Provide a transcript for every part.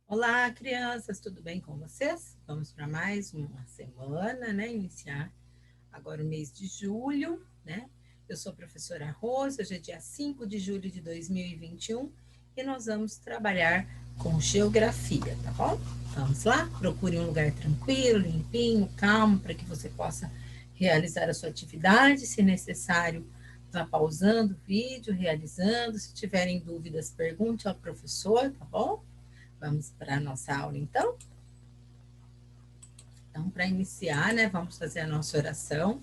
Olá, crianças, tudo bem com vocês? Vamos para mais uma semana, né? Iniciar agora o mês de julho, né? Eu sou a professora Rosa, hoje é dia 5 de julho de 2021 e nós vamos trabalhar com geografia, tá bom? Vamos lá? Procure um lugar tranquilo, limpinho, calmo, para que você possa realizar a sua atividade. Se necessário, vá pausando o vídeo, realizando. Se tiverem dúvidas, pergunte ao professor, tá bom? Vamos para a nossa aula, então? Então, para iniciar, né, vamos fazer a nossa oração.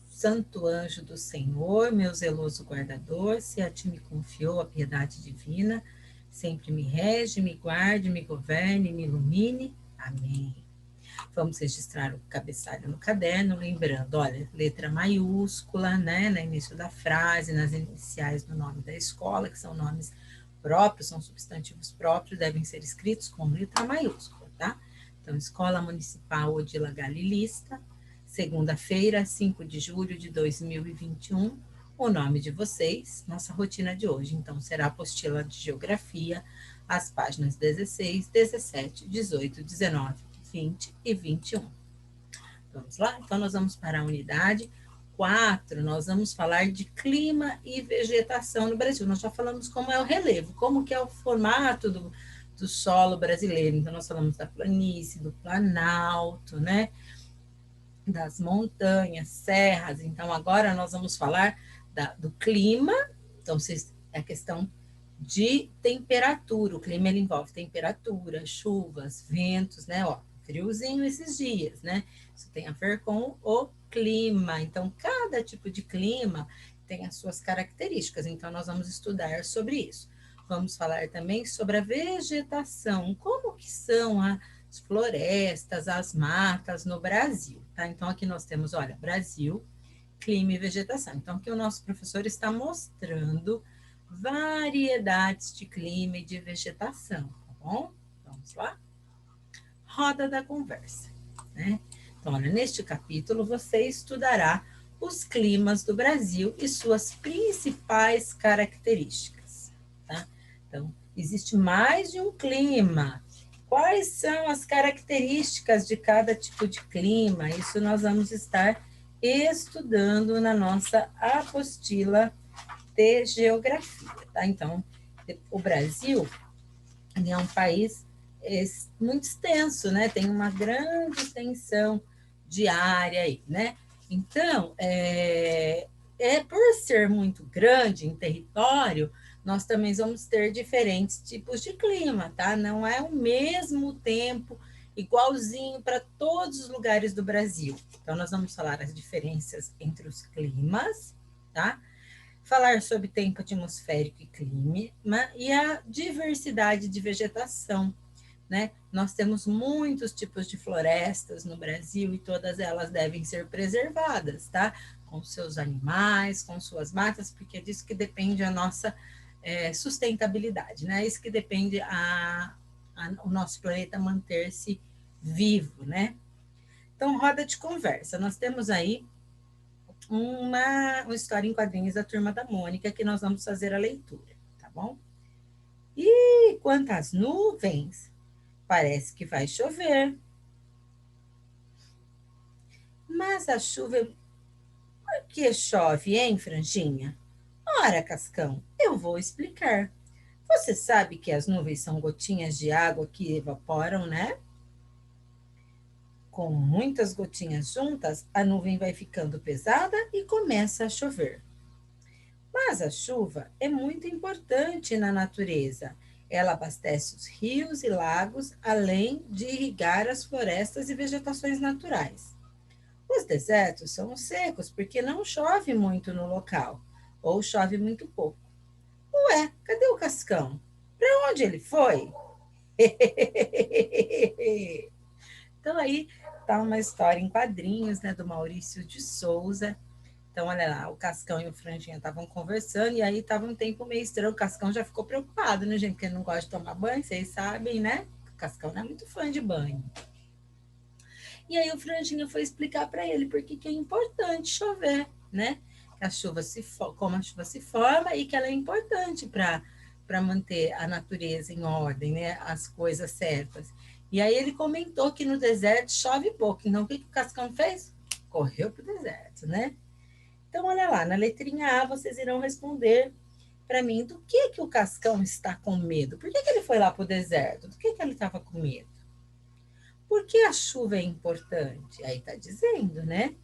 Santo anjo do Senhor, meu zeloso guardador, se a ti me confiou a piedade divina, sempre me rege, me guarde, me governe, me ilumine. Amém. Vamos registrar o cabeçalho no caderno, lembrando, olha, letra maiúscula, né, no início da frase, nas iniciais do nome da escola, que são nomes próprios, são substantivos próprios, devem ser escritos com letra maiúscula, tá? Então, Escola Municipal Odila Galilista, segunda-feira, 5 de julho de 2021, o nome de vocês, nossa rotina de hoje, então, será a apostila de geografia, as páginas 16, 17, 18, 19, 20 e 21. Vamos lá? Então, nós vamos para a unidade 4, nós vamos falar de clima e vegetação no Brasil. Nós já falamos como é o relevo, como que é o formato do solo brasileiro. Então, nós falamos da planície, do planalto, né? Das montanhas, serras. Então, agora nós vamos falar do clima. Então, é a questão de temperatura. O clima ele envolve temperatura, chuvas, ventos, né? Ó, friozinho esses dias, né? Isso tem a ver com o clima. Então, cada tipo de clima tem as suas características. Então, nós vamos estudar sobre isso. Vamos falar também sobre a vegetação, como que são as florestas, as matas no Brasil, tá? Então, aqui nós temos, olha, Brasil, clima e vegetação. Então, aqui o nosso professor está mostrando variedades de clima e de vegetação, tá bom? Vamos lá? Roda da conversa, né? Então, olha, neste capítulo você estudará os climas do Brasil e suas principais características, tá? Então, existe mais de um clima. Quais são as características de cada tipo de clima? Isso nós vamos estar estudando na nossa apostila de geografia, tá? Então, o Brasil é um país muito extenso, né? Tem uma grande extensão de área aí, né? Então, por ser muito grande em território, nós também vamos ter diferentes tipos de clima, tá? Não é o mesmo tempo igualzinho para todos os lugares do Brasil. Então, nós vamos falar as diferenças entre os climas, tá? Falar sobre tempo atmosférico e clima e a diversidade de vegetação, né? Nós temos muitos tipos de florestas no Brasil e todas elas devem ser preservadas, tá? Com seus animais, com suas matas, porque é disso que depende a nossa sustentabilidade, né? É isso que depende o nosso planeta manter-se vivo, né? Então, roda de conversa. Nós temos aí uma história em quadrinhos da Turma da Mônica que nós vamos fazer a leitura, tá bom? E quantas nuvens, parece que vai chover. Mas a chuva, por que chove, hein, Franjinha? Ora, Cascão, eu vou explicar. Você sabe que as nuvens são gotinhas de água que evaporam, né? Com muitas gotinhas juntas, a nuvem vai ficando pesada e começa a chover. Mas a chuva é muito importante na natureza. Ela abastece os rios e lagos, além de irrigar as florestas e vegetações naturais. Os desertos são secos porque não chove muito no local, ou chove muito pouco. Ué, cadê o Cascão? Para onde ele foi? Então aí tá uma história em quadrinhos, né, do Maurício de Souza. Então, olha lá, o Cascão e o Franjinha estavam conversando e aí tava um tempo meio estranho. O Cascão já ficou preocupado, né, gente? Porque ele não gosta de tomar banho, vocês sabem, né? O Cascão não é muito fã de banho. E aí o Franjinha foi explicar para ele por que é importante chover, né? Que a chuva como a chuva se forma e que ela é importante para manter a natureza em ordem, né? As coisas certas. E aí ele comentou que no deserto chove pouco. Então, o que o Cascão fez? Correu para o deserto, né? Então, olha lá, na letrinha A, vocês irão responder para mim do que o Cascão está com medo. Por que ele foi lá para o deserto? Do que ele estava com medo? Por que a chuva é importante? Aí está dizendo, né?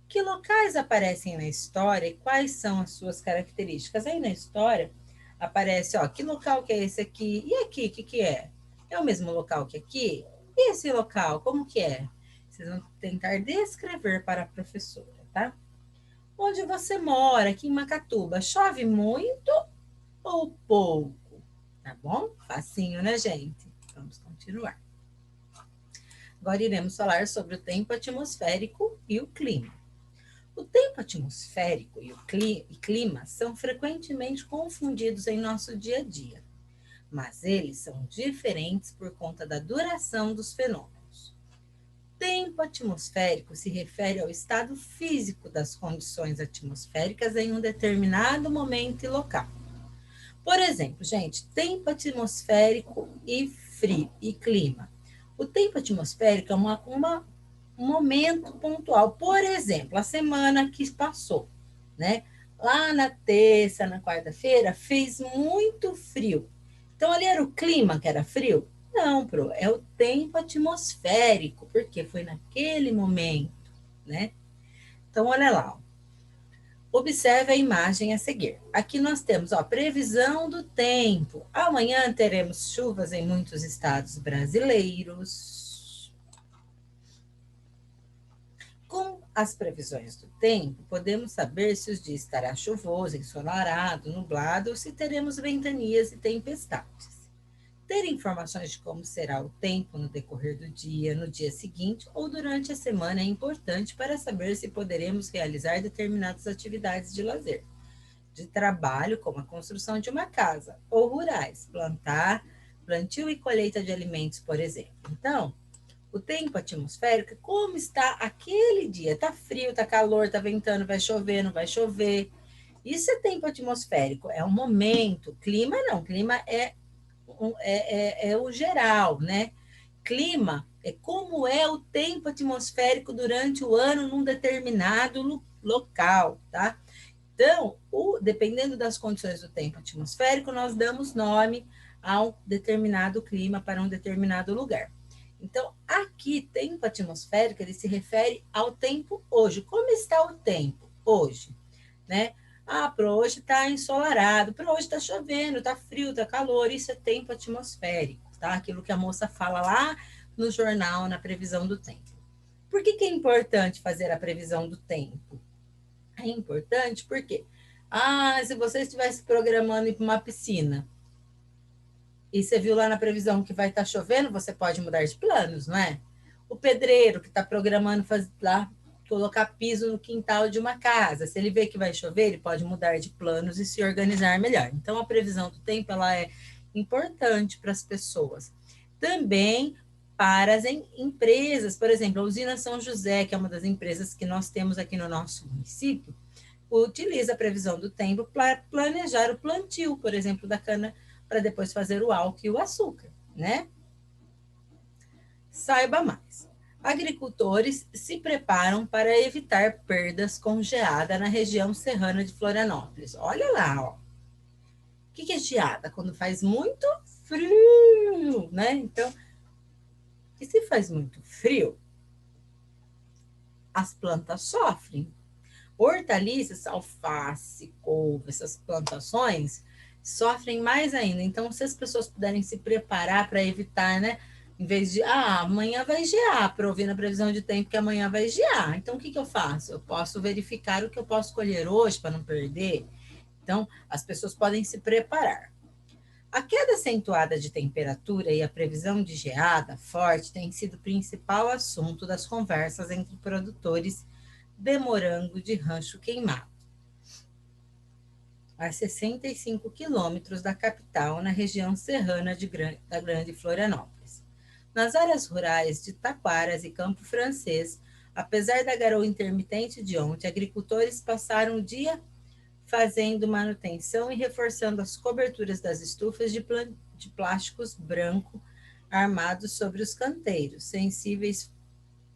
Que locais aparecem na história e quais são as suas características? Aí na história aparece, ó, que local que é esse aqui? E aqui, o que é? É o mesmo local que aqui? E esse local, como que é? Vocês vão tentar descrever para a professora, tá? Onde você mora, aqui em Macatuba, chove muito ou pouco? Tá bom? Facinho, né, gente? Vamos continuar. Agora iremos falar sobre o tempo atmosférico e o clima. O tempo atmosférico e o clima são frequentemente confundidos em nosso dia a dia, mas eles são diferentes por conta da duração dos fenômenos. Tempo atmosférico se refere ao estado físico das condições atmosféricas em um determinado momento e local. Por exemplo, gente, tempo atmosférico e frio e clima. O tempo atmosférico é um momento pontual. Por exemplo, a semana que passou, né? Lá na terça, na quarta-feira, fez muito frio. Então, ali era o clima que era frio? Não, pro, é o tempo atmosférico, porque foi naquele momento, né? Então, olha lá, ó. Observe a imagem a seguir. Aqui nós temos, ó, previsão do tempo. Amanhã teremos chuvas em muitos estados brasileiros. Com as previsões do tempo, podemos saber se os dias estará chuvoso, ensolarado, nublado ou se teremos ventanias e tempestades. Ter informações de como será o tempo no decorrer do dia, no dia seguinte ou durante a semana é importante para saber se poderemos realizar determinadas atividades de lazer, de trabalho, como a construção de uma casa, ou rurais, plantio e colheita de alimentos, por exemplo. Então, o tempo atmosférico, como está aquele dia? Está frio, está calor, está ventando, vai chover, não vai chover. Isso é tempo atmosférico, é um momento. Clima não, clima é o geral, né? Clima é como é o tempo atmosférico durante o ano num determinado local, tá? Então, dependendo das condições do tempo atmosférico, nós damos nome a um determinado clima para um determinado lugar. Então, aqui, tempo atmosférico, ele se refere ao tempo hoje. Como está o tempo hoje, né? Ah, para hoje está ensolarado, para hoje está chovendo, está frio, está calor. Isso é tempo atmosférico, tá? Aquilo que a moça fala lá no jornal, na previsão do tempo. Por que é importante fazer a previsão do tempo? É importante porque, se você estivesse programando ir para uma piscina e você viu lá na previsão que vai estar chovendo, você pode mudar de planos, não é? O pedreiro que está programando fazer lá, colocar piso no quintal de uma casa, se ele vê que vai chover, ele pode mudar de planos e se organizar melhor. Então, a previsão do tempo ela é importante para as pessoas. Também para as empresas, por exemplo, a usina São José, que é uma das empresas que nós temos aqui no nosso município, utiliza a previsão do tempo para planejar o plantio, por exemplo, da cana, para depois fazer o álcool e o açúcar, né? Saiba mais. Agricultores se preparam para evitar perdas com geada na região serrana de Florianópolis. Olha lá, ó. O que é geada? Quando faz muito frio, né? Então, e se faz muito frio, as plantas sofrem. Hortaliças, alface, couve, essas plantações sofrem mais ainda. Então, se as pessoas puderem se preparar para evitar, né? Em vez de, amanhã vai gear, para ouvir na previsão de tempo que amanhã vai gear. Então, o que eu faço? Eu posso verificar o que eu posso colher hoje para não perder. Então, as pessoas podem se preparar. A queda acentuada de temperatura e a previsão de geada forte tem sido o principal assunto das conversas entre produtores de morango de Rancho Queimado, a 65 quilômetros da capital, na região serrana da Grande Florianópolis. Nas áreas rurais de Taquaras e Campo Francês, apesar da garoa intermitente de ontem, agricultores passaram o dia fazendo manutenção e reforçando as coberturas das estufas de plásticos branco armados sobre os canteiros, sensíveis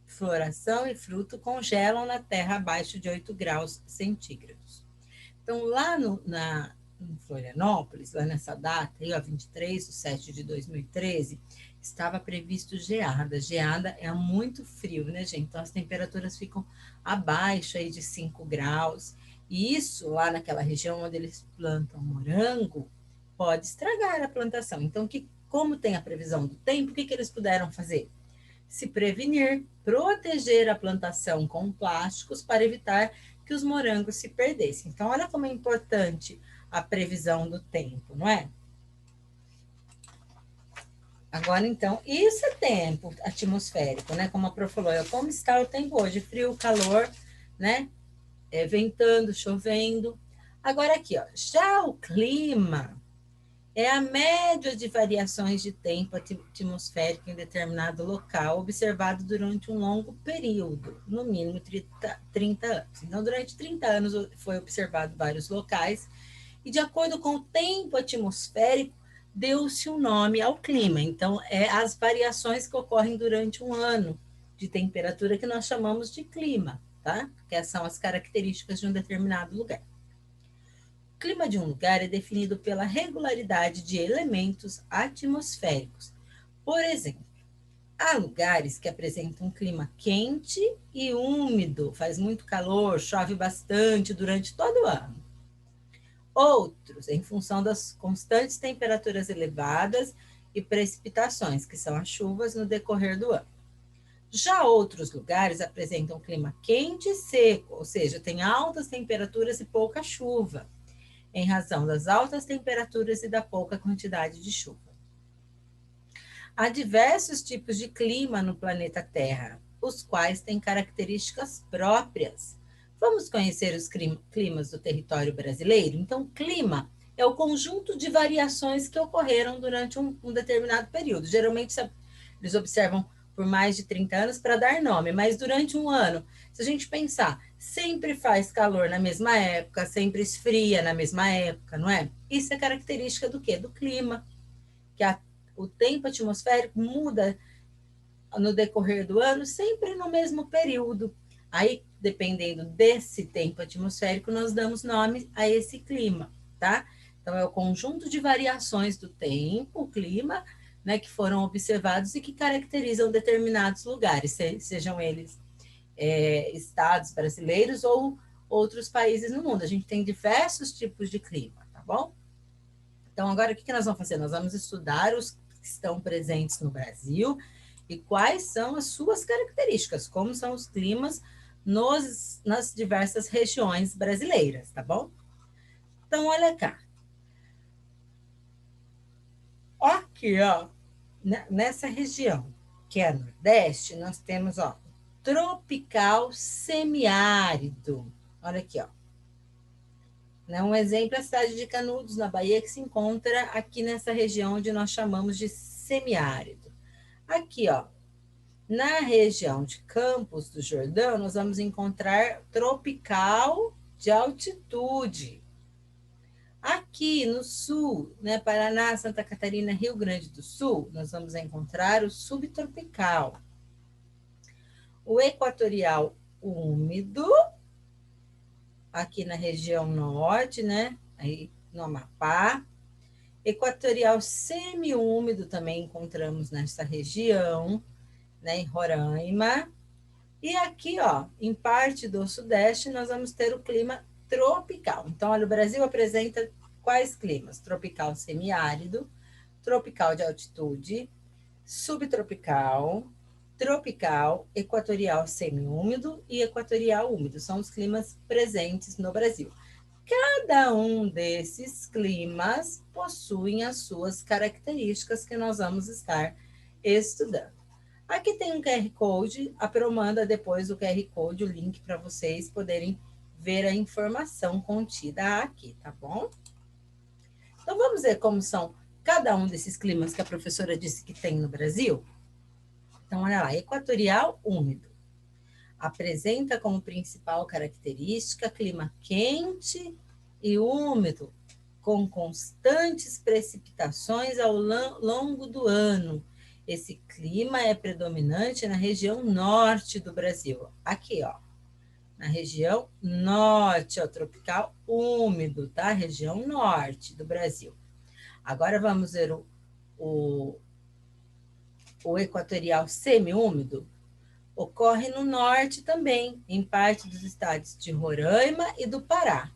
floração e fruto congelam na terra abaixo de 8 graus centígrados. Então, lá em Florianópolis, lá nessa data, aí, ó, 23/7/2013, estava previsto geada. Geada é muito frio, né, gente? Então, as temperaturas ficam abaixo aí de 5 graus. E isso, lá naquela região onde eles plantam morango, pode estragar a plantação. Então, como tem a previsão do tempo, o que eles puderam fazer? Se prevenir, proteger a plantação com plásticos para evitar que os morangos se perdessem. Então, olha como é importante a previsão do tempo, não é? Agora, então, isso é tempo atmosférico, né? Como a Prof falou, como está o tempo hoje? Frio, calor, né? Ventando, chovendo. Agora aqui, ó, já o clima é a média de variações de tempo atmosférico em determinado local, observado durante um longo período, no mínimo 30 anos. Então, durante 30 anos foi observado vários locais, e de acordo com o tempo atmosférico, deu-se um nome ao clima. Então, as variações que ocorrem durante um ano de temperatura que nós chamamos de clima, tá? Que são as características de um determinado lugar. O clima de um lugar é definido pela regularidade de elementos atmosféricos. Por exemplo, há lugares que apresentam um clima quente e úmido, faz muito calor, chove bastante durante todo o ano. Outros, em função das constantes temperaturas elevadas e precipitações, que são as chuvas no decorrer do ano. Já outros lugares apresentam um clima quente e seco, ou seja, tem altas temperaturas e pouca chuva, em razão das altas temperaturas e da pouca quantidade de chuva. Há diversos tipos de clima no planeta Terra, os quais têm características próprias. Vamos conhecer os climas do território brasileiro? Então, clima é o conjunto de variações que ocorreram durante um determinado período. Geralmente, eles observam por mais de 30 anos para dar nome, mas durante um ano, se a gente pensar, sempre faz calor na mesma época, sempre esfria na mesma época, não é? Isso é característica do quê? Do clima, que o tempo atmosférico muda no decorrer do ano, sempre no mesmo período. Aí, dependendo desse tempo atmosférico, nós damos nome a esse clima, tá? Então, é o conjunto de variações do tempo, o clima, né, que foram observados e que caracterizam determinados lugares, sejam eles estados brasileiros ou outros países no mundo. A gente tem diversos tipos de clima, tá bom? Então, agora o que nós vamos fazer? Nós vamos estudar os que estão presentes no Brasil e quais são as suas características, como são os climas nas diversas regiões brasileiras, tá bom? Então, olha cá. Aqui, ó, nessa região, que é Nordeste, nós temos, ó, tropical semiárido. Olha aqui, ó. Um exemplo é a cidade de Canudos, na Bahia, que se encontra aqui nessa região onde nós chamamos de semiárido. Aqui, ó, na região de Campos do Jordão, nós vamos encontrar tropical de altitude. Aqui no sul, né, Paraná, Santa Catarina, Rio Grande do Sul, nós vamos encontrar o subtropical. O equatorial úmido, aqui na região norte, né, aí no Amapá. Equatorial semiúmido também encontramos nessa região, né, em Roraima. E aqui, ó, em parte do sudeste, nós vamos ter o clima tropical. Então, olha, o Brasil apresenta quais climas? Tropical semiárido, tropical de altitude, subtropical, tropical, equatorial semiúmido e equatorial úmido. São os climas presentes no Brasil. Cada um desses climas possuem as suas características que nós vamos estar estudando. Aqui tem um QR Code, a Pro manda depois do QR Code o link para vocês poderem ver a informação contida aqui, tá bom? Então vamos ver como são cada um desses climas que a professora disse que tem no Brasil? Então, olha lá, equatorial úmido. Apresenta como principal característica clima quente e úmido, com constantes precipitações ao longo do ano. Esse clima é predominante na região norte do Brasil. Aqui, ó, na região norte, ó, tropical úmido, tá? Região norte do Brasil. Agora vamos ver o equatorial semiúmido. Ocorre no norte também, em parte dos estados de Roraima e do Pará,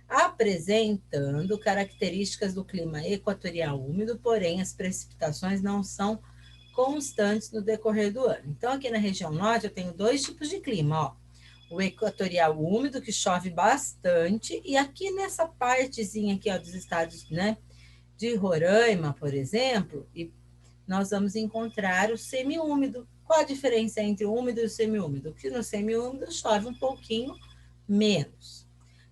apresentando características do clima equatorial úmido, porém as precipitações não são constantes no decorrer do ano. Então, aqui na região norte, eu tenho dois tipos de clima, ó. O equatorial úmido, que chove bastante, e aqui nessa partezinha aqui, ó, dos estados, né, de Roraima, por exemplo, e nós vamos encontrar o semiúmido. Qual a diferença entre o úmido e o semiúmido? Que no semiúmido chove um pouquinho menos.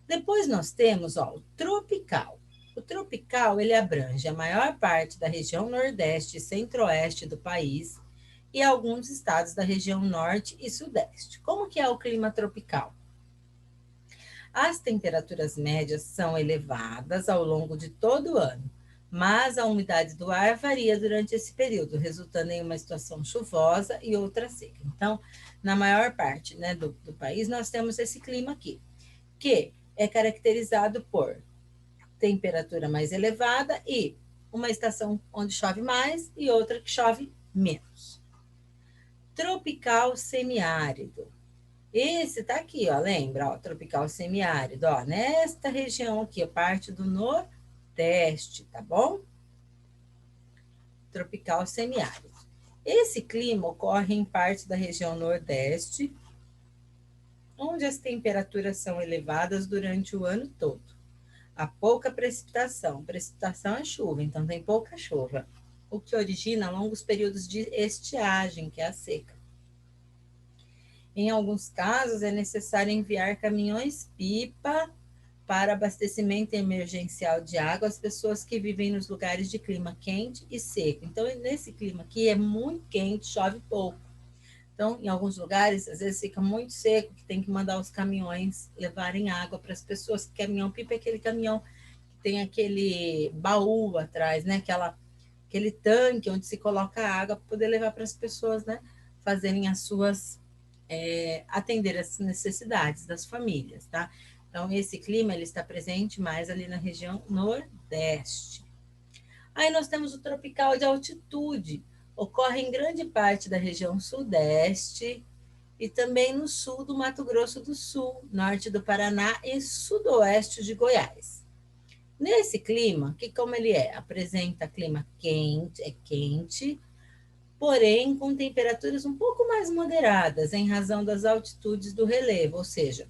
Depois nós temos, ó, o tropical. O tropical, ele abrange a maior parte da região nordeste e centro-oeste do país e alguns estados da região norte e sudeste. Como que é o clima tropical? As temperaturas médias são elevadas ao longo de todo o ano, mas a umidade do ar varia durante esse período, resultando em uma situação chuvosa e outra seca. Então, na maior parte, né, do país, nós temos esse clima aqui, que é caracterizado por temperatura mais elevada e uma estação onde chove mais e outra que chove menos. Tropical semiárido. Esse tá aqui, ó, lembra? Ó, tropical semiárido, ó, nesta região aqui, a parte do nordeste, tá bom? Tropical semiárido. Esse clima ocorre em parte da região nordeste, onde as temperaturas são elevadas durante o ano todo. Há pouca precipitação. Precipitação é chuva, então tem pouca chuva, o que origina longos períodos de estiagem, que é a seca. Em alguns casos, é necessário enviar caminhões-pipa para abastecimento emergencial de água às pessoas que vivem nos lugares de clima quente e seco. Então, nesse clima aqui é muito quente, chove pouco. Então, em alguns lugares, às vezes fica muito seco, que tem que mandar os caminhões levarem água para as pessoas. Caminhão-pipa é aquele caminhão que tem aquele baú atrás, né? Aquele tanque onde se coloca a água para poder levar para as pessoas, né? Fazerem as suas... atender as necessidades das famílias, tá? Então, esse clima, ele está presente mais ali na região nordeste. Aí nós temos o tropical de altitude, ocorre em grande parte da região sudeste e também no sul do Mato Grosso do Sul, norte do Paraná e sudoeste de Goiás. Nesse clima, que como ele é? Apresenta clima quente, é quente, porém com temperaturas um pouco mais moderadas em razão das altitudes do relevo, ou seja,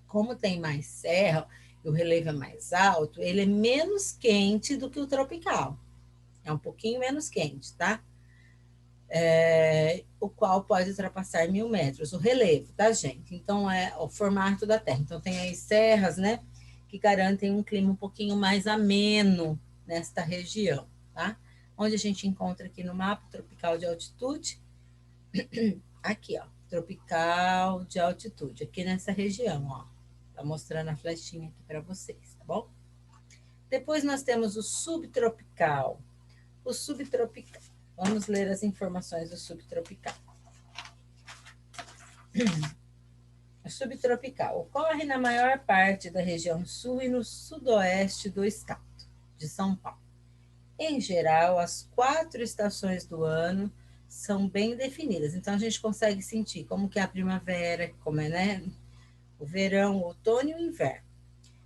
como tem mais serra e o relevo é mais alto, ele é menos quente do que o tropical. É um pouquinho menos quente, tá? O qual pode ultrapassar 1.000 metros, o relevo, tá, gente? Então, é o formato da Terra. Então, tem aí serras, né, que garantem um clima um pouquinho mais ameno nesta região, tá? Onde a gente encontra aqui no mapa tropical de altitude, aqui, ó, tropical de altitude, aqui nessa região, ó. Tá mostrando a flechinha aqui para vocês, tá bom? Depois nós temos o subtropical. O subtropical. Vamos ler as informações do subtropical. O subtropical ocorre na maior parte da região sul e no sudoeste do estado de São Paulo. Em geral, as 4 estações do ano são bem definidas. Então, a gente consegue sentir como que é a primavera, como é, né? O verão, o outono e o inverno.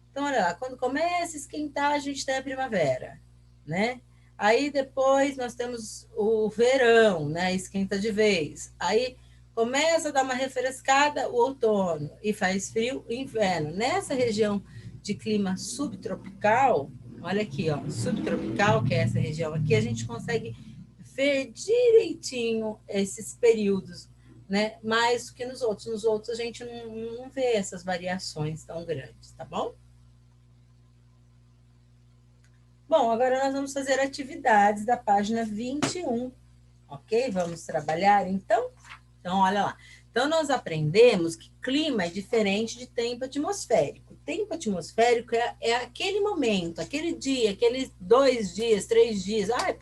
Então, olha lá, quando começa a esquentar, a gente tem a primavera, né? Aí depois nós temos o verão, né? Esquenta de vez. Aí começa a dar uma refrescada o outono e faz frio o inverno. Nessa região de clima subtropical, olha aqui, ó, subtropical, que é essa região aqui, a gente consegue ver direitinho esses períodos, né? Mais do que nos outros. Nos outros a gente não vê essas variações tão grandes, tá bom? Bom, agora nós vamos fazer atividades da página 21, ok? Vamos trabalhar, então? Então, olha lá. Então, nós aprendemos que clima é diferente de tempo atmosférico. tempo atmosférico é aquele momento, aquele dia, aqueles 2 dias, 3 dias. Ai,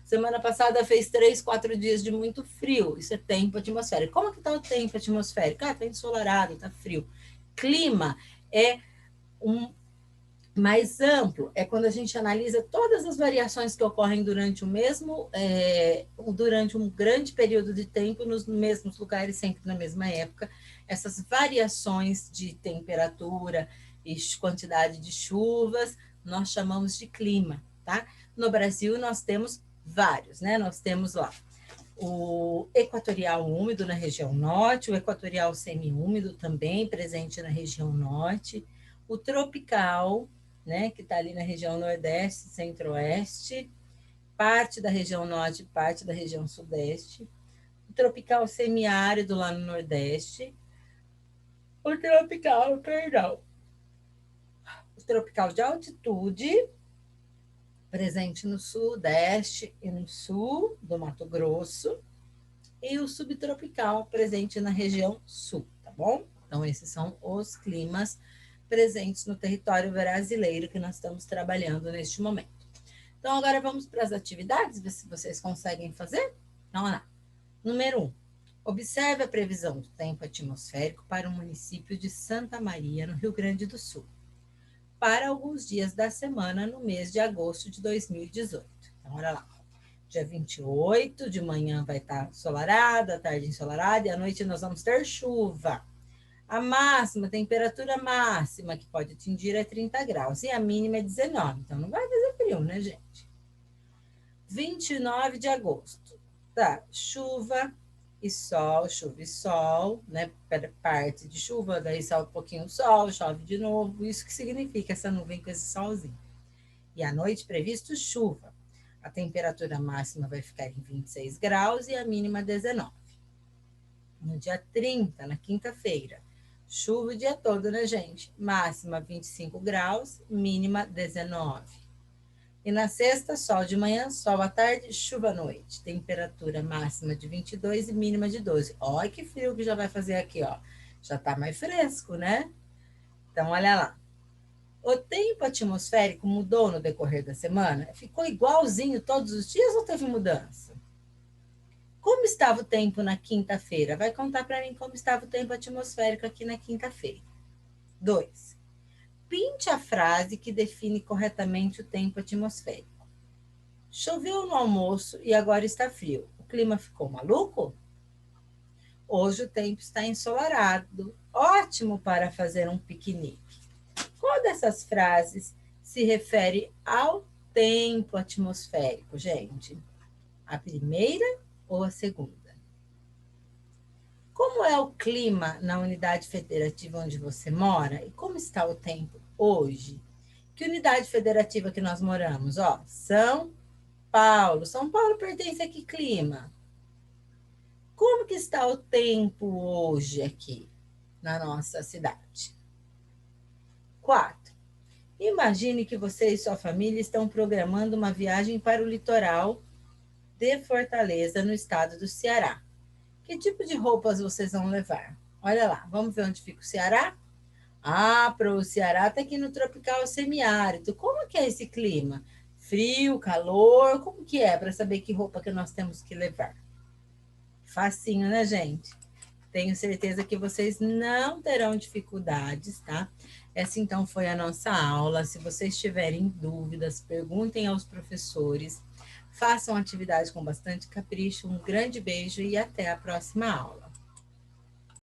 semana passada fez 3, 4 dias de muito frio. Isso é tempo atmosférico. Como que está o tempo atmosférico? Ah, está ensolarado, está frio. Clima é um mais amplo, é quando a gente analisa todas as variações que ocorrem durante durante um grande período de tempo nos mesmos lugares, sempre na mesma época. Essas variações de temperatura e quantidade de chuvas, nós chamamos de clima, tá? No Brasil, nós temos vários, né? Nós temos lá o equatorial úmido na região norte, o equatorial semiúmido também presente na região norte, o tropical, né, que está ali na região nordeste, centro-oeste, parte da região norte, parte da região sudeste, o tropical semiárido lá no nordeste, o tropical de altitude, presente no sudeste e no sul do Mato Grosso, e o subtropical, presente na região sul, tá bom? Então, esses são os climas presentes no território brasileiro que nós estamos trabalhando neste momento. Então, agora vamos para as atividades, ver se vocês conseguem fazer. Então, olha lá. Número 1. Observe a previsão do tempo atmosférico para o município de Santa Maria, no Rio Grande do Sul, para alguns dias da semana no mês de agosto de 2018. Então, olha lá. Dia 28, de manhã vai estar ensolarado, à tarde ensolarado, e à noite nós vamos ter chuva. A máxima, temperatura máxima que pode atingir é 30 graus, e a mínima é 19, então não vai fazer frio, né, gente? 29 de agosto, tá? Chuva e sol, né? Parte de chuva, daí sai um pouquinho o sol, chove de novo, isso que significa essa nuvem com esse solzinho. E à noite previsto chuva. A temperatura máxima vai ficar em 26 graus e a mínima 19. No dia 30, na quinta-feira, chuva o dia todo, né, gente? Máxima 25 graus, mínima 19. E na sexta, sol de manhã, sol à tarde, chuva à noite. Temperatura máxima de 22 e mínima de 12. Olha que frio que já vai fazer aqui, ó. Já tá mais fresco, né? Então, olha lá. O tempo atmosférico mudou no decorrer da semana? Ficou igualzinho todos os dias ou teve mudança? Como estava o tempo na quinta-feira? Vai contar para mim como estava o tempo atmosférico aqui na quinta-feira. 2. Pinte a frase que define corretamente o tempo atmosférico. Choveu no almoço e agora está frio. O clima ficou maluco? Hoje o tempo está ensolarado. Ótimo para fazer um piquenique. Qual dessas frases se refere ao tempo atmosférico, gente? A primeira ou a segunda? Como é o clima na unidade federativa onde você mora e como está o tempo hoje? Que unidade federativa que nós moramos? Ó, São Paulo. São Paulo pertence a que clima? Como que está o tempo hoje aqui na nossa cidade? 4. Imagine que você e sua família estão programando uma viagem para o litoral de Fortaleza, no estado do Ceará. Que tipo de roupas vocês vão levar? Olha lá, vamos ver onde fica o Ceará? Ah, para o Ceará está aqui no tropical semiárido. Como que é esse clima? Frio, calor? Como que é para saber que roupa que nós temos que levar? Facinho, né, gente? Tenho certeza que vocês não terão dificuldades, tá? Essa, então, foi a nossa aula. Se vocês tiverem dúvidas, perguntem aos professores. Façam atividade com bastante capricho. Um grande beijo e até a próxima aula.